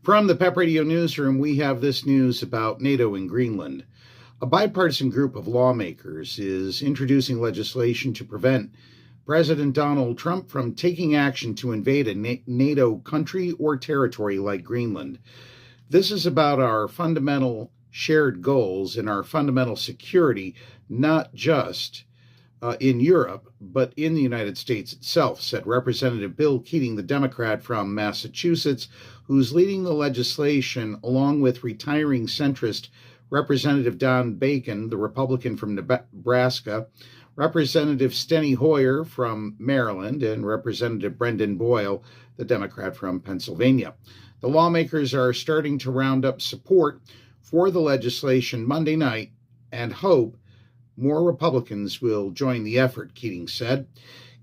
From the PEP Radio Newsroom, we have this news about NATO and Greenland. A bipartisan group of lawmakers is introducing legislation to prevent President Donald Trump from taking action to invade a NATO country or territory like Greenland. This is about our fundamental shared goals and our fundamental security, not just in Europe, but in the United States itself, said Representative Bill Keating, the Democrat from Massachusetts, who's leading the legislation along with retiring centrist Representative Don Bacon, the Republican from Nebraska, Representative Steny Hoyer from Maryland, and Representative Brendan Boyle, the Democrat from Pennsylvania. The lawmakers are starting to round up support for the legislation Monday night and hope more Republicans will join the effort, Keating said.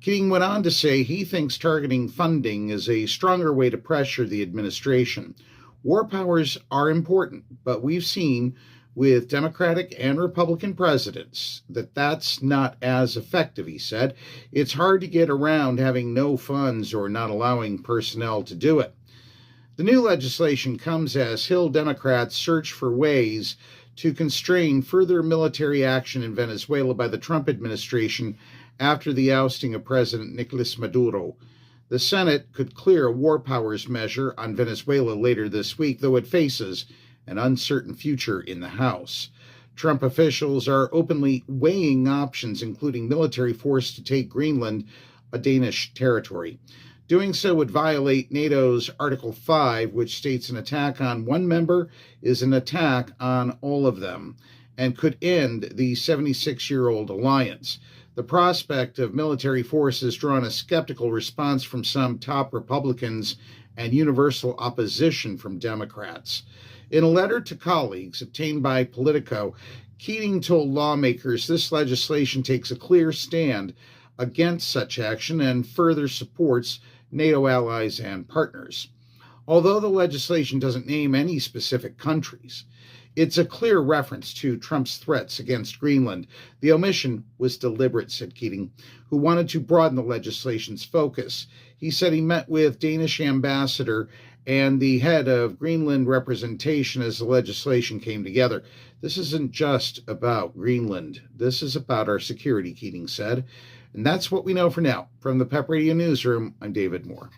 Keating went on to say he thinks targeting funding is a stronger way to pressure the administration. War powers are important, but we've seen with Democratic and Republican presidents that that's not as effective, he said. It's hard to get around having no funds or not allowing personnel to do it. The new legislation comes as Hill Democrats search for ways to constrain further military action in Venezuela by the Trump administration after the ousting of President Nicolas Maduro. The Senate could clear a war powers measure on Venezuela later this week, though it faces an uncertain future in the House. Trump officials are openly weighing options, including military force to take Greenland, a Danish territory. Doing so would violate NATO's Article 5, which states an attack on one member is an attack on all of them, and could end the 76-year-old alliance. The prospect of military force has drawn a skeptical response from some top Republicans and universal opposition from Democrats. In a letter to colleagues obtained by Politico, Keating told lawmakers this legislation takes a clear stand against such action and further supports NATO allies and partners. Although the legislation doesn't name any specific countries, it's a clear reference to Trump's threats against Greenland. The omission was deliberate, said Keating, who wanted to broaden the legislation's focus. He said he met with Danish ambassador and the head of Greenland representation as the legislation came together. This isn't just about Greenland. This is about our security, Keating said. And that's what we know for now. From the PEP Radio Newsroom, I'm David Moore.